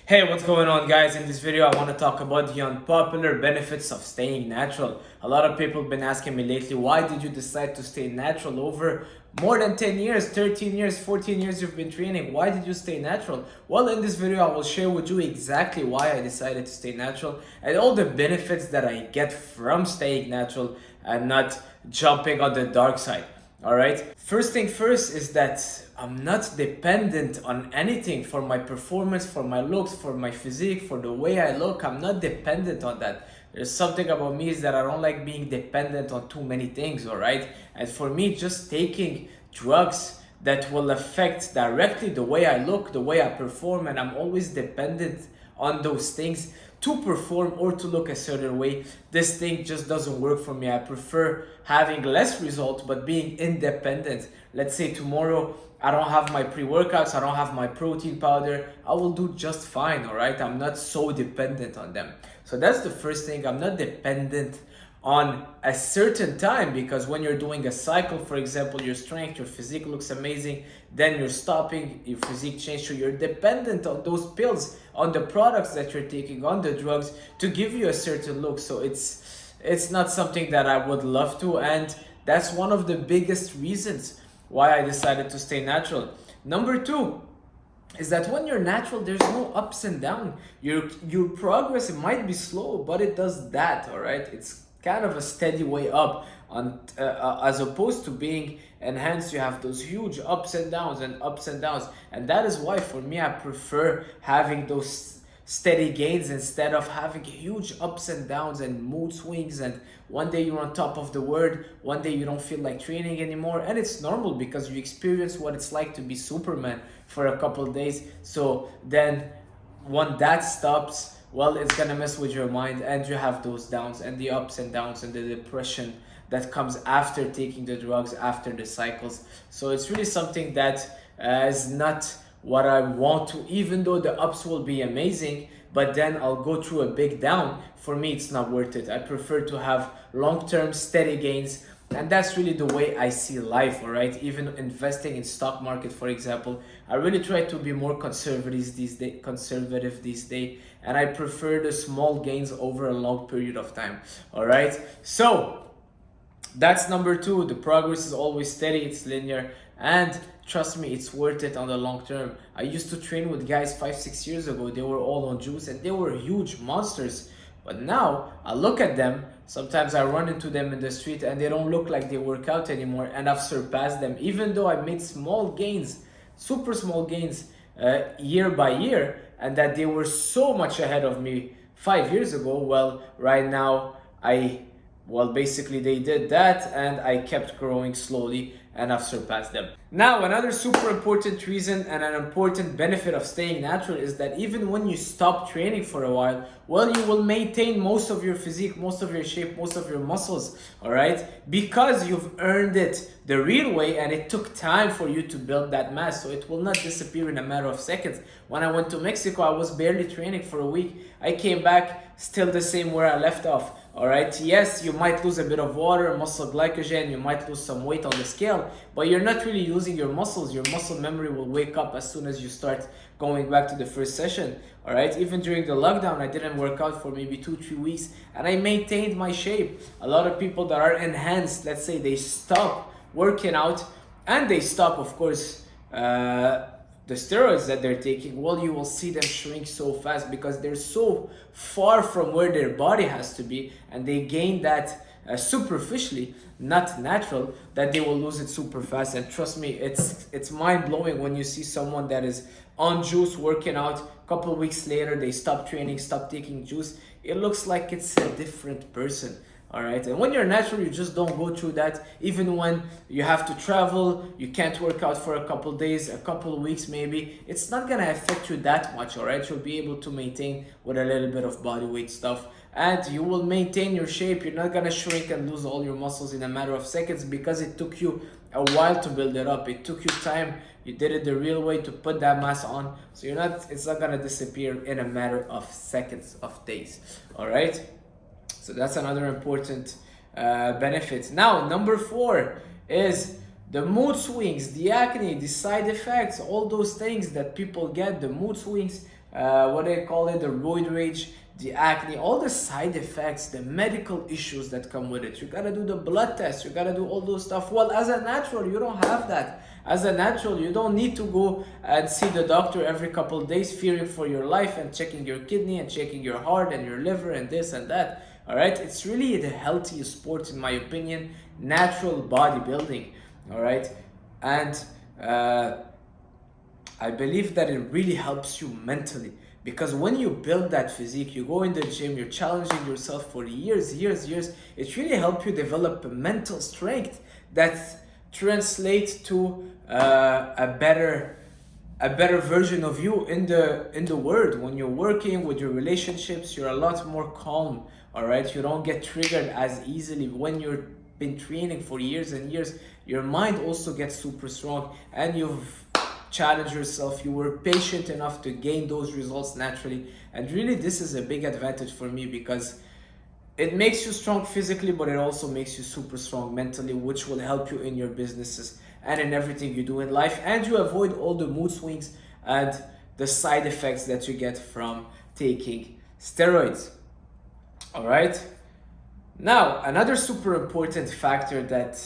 Hey, what's going on, guys? In this video I want to talk about the unpopular benefits of staying natural. A lot of people have been asking me lately, why did you decide to stay natural over more than 10 years, 13 years, 14 years you've been training? Why did you stay natural? Well, in this video I will share with you exactly why I decided to stay natural and all the benefits that I get from staying natural and not jumping on the dark side. All right. First thing first is that I'm not dependent on anything for my performance, for my looks, for my physique, for the way I look. I'm not dependent on that. There's something about me is that I don't like being dependent on too many things. All right. And for me, just taking drugs that will affect directly the way I look, the way I perform, and I'm always dependent on those things to perform or to look a certain way. This thing just doesn't work for me. I prefer having less result but being independent. Let's say tomorrow I don't have my pre-workouts, I don't have my protein powder, I will do just fine. All right, I'm not so dependent on them. So that's the first thing. I'm not dependent on a certain time, because when you're doing a cycle, for example, your strength, your physique looks amazing, then you're stopping, your physique changes, so you're dependent on those pills, on the products that you're taking, on the drugs to give you a certain look. So it's not something that I would love to, and that's one of the biggest reasons why I decided to stay natural. Number two is that when you're natural, there's no ups and downs. Your progress, it might be slow, but it does that. All right, it's kind of a steady way up, on as opposed to being enhanced. You have those huge ups and downs and ups and downs, and that is why for me I prefer having those steady gains instead of having huge ups and downs and mood swings, and one day you're on top of the world, one day you don't feel like training anymore. And it's normal because you experience what it's like to be Superman for a couple of days. So then when that stops, well, it's gonna mess with your mind, and you have those downs and the ups and downs and the depression that comes after taking the drugs, after the cycles. So it's really something that is not what I want to, even though the ups will be amazing, but then I'll go through a big down. For me, it's not worth it. I prefer to have long-term steady gains, and that's really the way I see life. All right, even investing in stock market, for example, I really try to be more conservative these days, and I prefer the small gains over a long period of time. All right, so that's number two. The progress is always steady, it's linear, and trust me, it's worth it on the long term. I used to train with guys 5-6 years ago, they were all on juice and they were huge monsters. But now I look at them, sometimes I run into them in the street and they don't look like they work out anymore, and I've surpassed them, even though I made small gains, super small gains, year by year, and that they were so much ahead of me 5 years ago. Well, right now basically they did that and I kept growing slowly and I've surpassed them. Now, another super important reason and an important benefit of staying natural is that even when you stop training for a while, well, you will maintain most of your physique, most of your shape, most of your muscles, all right? Because you've earned it the real way, and it took time for you to build that mass, so it will not disappear in a matter of seconds. When I went to Mexico, I was barely training for a week. I came back still the same where I left off. All right, yes, you might lose a bit of water, muscle glycogen, you might lose some weight on the scale, but you're not really losing your muscles. Your muscle memory will wake up as soon as you start going back to the first session. All right, even during the lockdown, I didn't work out for maybe 2-3 weeks and I maintained my shape. A lot of people that are enhanced, let's say they stop working out and they stop, of course, the steroids that they're taking, well, you will see them shrink so fast because they're so far from where their body has to be, and they gain that superficially, not natural, that they will lose it super fast. And trust me, it's mind-blowing when you see someone that is on juice working out, a couple of weeks later they stop training, stop taking juice. It looks like it's a different person. All right, and when you're natural, you just don't go through that. Even when you have to travel, you can't work out for a couple days, a couple of weeks maybe, it's not gonna affect you that much. All right, you'll be able to maintain with a little bit of body weight stuff, and you will maintain your shape. You're not gonna shrink and lose all your muscles in a matter of seconds, because it took you a while to build it up. It took you time. You did it the real way to put that mass on, so it's not gonna disappear in a matter of seconds, of days. All right. So that's another important benefit. Now, number 4 is the mood swings, the acne, the side effects, all those things that people get, the mood swings, what do they call it, the roid rage, the acne, all the side effects, the medical issues that come with it. You gotta do the blood test, you gotta do all those stuff. Well, as a natural, you don't have that. As a natural, you don't need to go and see the doctor every couple of days fearing for your life and checking your kidney and checking your heart and your liver and this and that. All right, it's really the healthiest sport in my opinion, natural bodybuilding. All right, and I believe that it really helps you mentally, because when you build that physique, you go in the gym, you're challenging yourself for years, it really helps you develop a mental strength that translates to a better version of you in the world. When you're working with your relationships, you're a lot more calm. All right, you don't get triggered as easily. When you've been training for years and years, your mind also gets super strong, and you've challenged yourself, you were patient enough to gain those results naturally. And really, this is a big advantage for me, because it makes you strong physically, but it also makes you super strong mentally, which will help you in your businesses and in everything you do in life. And you avoid all the mood swings and the side effects that you get from taking steroids. All right. Now, another super important factor that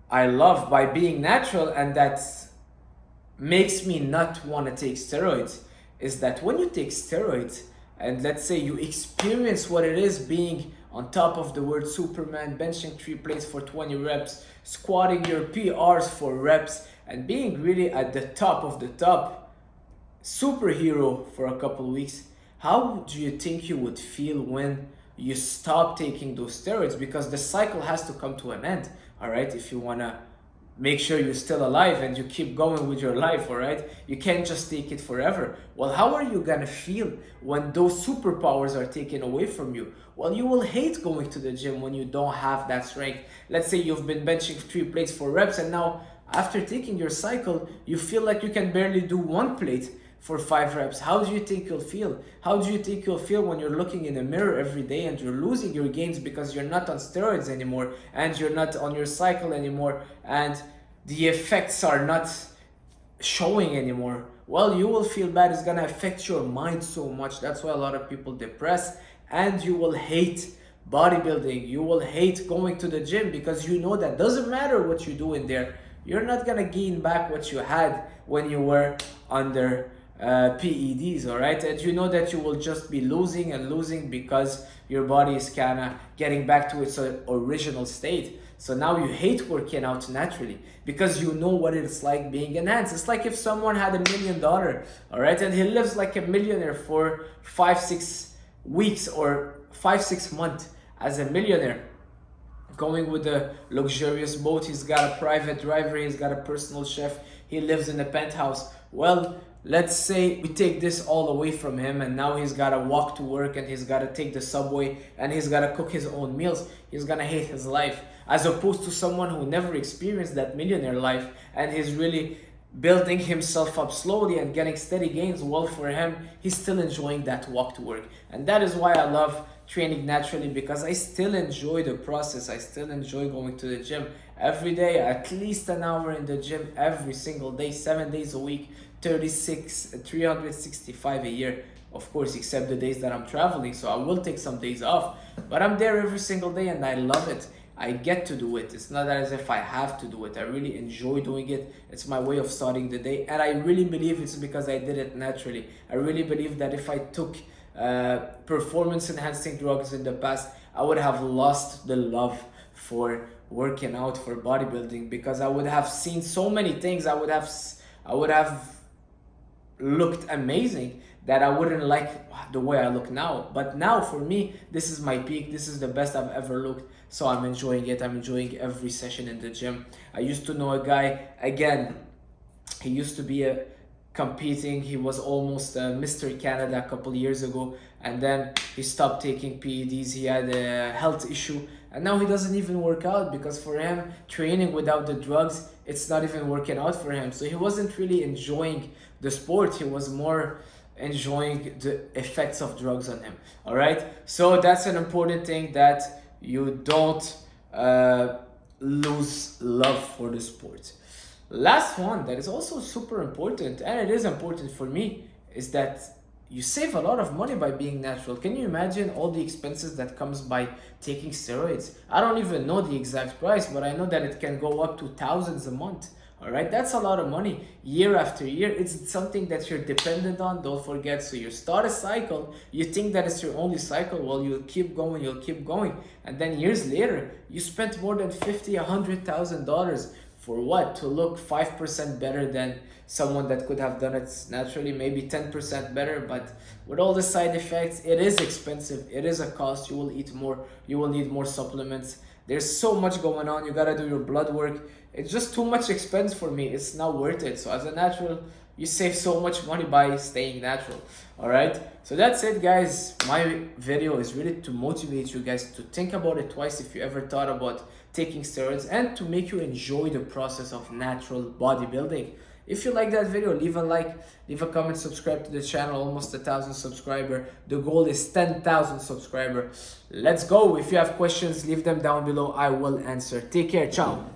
I love by being natural, and that makes me not want to take steroids, is that when you take steroids, and let's say you experience what it is being on top of the word Superman, benching 3 plates for 20 reps, squatting your PRs for reps, and being really at the top of the top, superhero for a couple weeks, how do you think you would feel when you stop taking those steroids? Because the cycle has to come to an end, all right? If you want to make sure you're still alive and you keep going with your life, all right? You can't just take it forever. Well, how are you gonna feel when those superpowers are taken away from you? Well, you will hate going to the gym when you don't have that strength. Let's say you've been benching 3 plates for reps, and now after taking your cycle, you feel like you can barely do 1 plate for 5 reps. How do you think you'll feel? How do you think you'll feel when you're looking in the mirror every day and you're losing your gains because you're not on steroids anymore, and you're not on your cycle anymore, and the effects are not showing anymore? Well, you will feel bad. It's gonna affect your mind so much. That's why a lot of people depress, and you will hate bodybuilding. You will hate going to the gym, because you know that doesn't matter what you do in there, you're not gonna gain back what you had when you were under PEDs, all right? And you know that you will just be losing and losing, because your body is kind of getting back to its original state. So now you hate working out naturally, because you know what it's like being enhanced. It's like if someone had $1 million, all right, and he lives like a millionaire for 5-6 weeks or 5-6 months as a millionaire, going with a luxurious boat, he's got a private driver, he's got a personal chef, he lives in a penthouse. Well, let's say we take this all away from him, and now he's got to walk to work, and he's got to take the subway, and he's got to cook his own meals. He's going to hate his life, as opposed to someone who never experienced that millionaire life, and he's really building himself up slowly and getting steady gains. Well, for him, he's still enjoying that walk to work. And that is why I love training naturally, because I still enjoy the process. I still enjoy going to the gym every day, at least an hour in the gym every single day, 7 days a week, 365 a year, of course, except the days that I'm traveling. So I will take some days off, but I'm there every single day, and I love it. I get to do it. It's not as if I have to do it. I really enjoy doing it. It's my way of starting the day, and I really believe it's because I did it naturally. I really believe that if I took performance enhancing drugs in the past, I would have lost the love for working out, for bodybuilding, because I would have seen so many things. I would have looked amazing that I wouldn't like the way I look now. But now, for me, this is my peak. This is the best I've ever looked. So I'm enjoying it. I'm enjoying every session in the gym. I used to know a guy, again, he used to be competing. He was almost Mr. Canada a couple years ago, and then he stopped taking PEDs. He had a health issue, and now he doesn't even work out, because for him, training without the drugs, it's not even working out for him. So he wasn't really enjoying the sport. He was more enjoying the effects of drugs on him. All right, so that's an important thing, that you don't lose love for the sport. Last one that is also super important, and it is important for me, is that you save a lot of money by being natural. Can you imagine all the expenses that comes by taking steroids? I don't even know the exact price, but I know that it can go up to thousands a month. All right, that's a lot of money year after year. It's something that you're dependent on. Don't forget. So you start a cycle, you think that it's your only cycle. Well, you'll keep going, and then years later, you spent more than $50,000, $100,000 for what? To look 5% better than someone that could have done it naturally, maybe 10% better. But with all the side effects, it is expensive. It is a cost. You will eat more. You will need more supplements. There's so much going on. You gotta do your blood work. It's just too much expense for me. It's not worth it. So as a natural, you save so much money by staying natural. All right, so that's it, guys. My video is really to motivate you guys to think about it twice if you ever thought about taking steroids, and to make you enjoy the process of natural bodybuilding. If you like that video, leave a like, leave a comment, subscribe to the channel. Almost 1,000 subscriber. The goal is 10,000 subscriber. Let's go. If you have questions, leave them down below. I will answer. Take care. Ciao.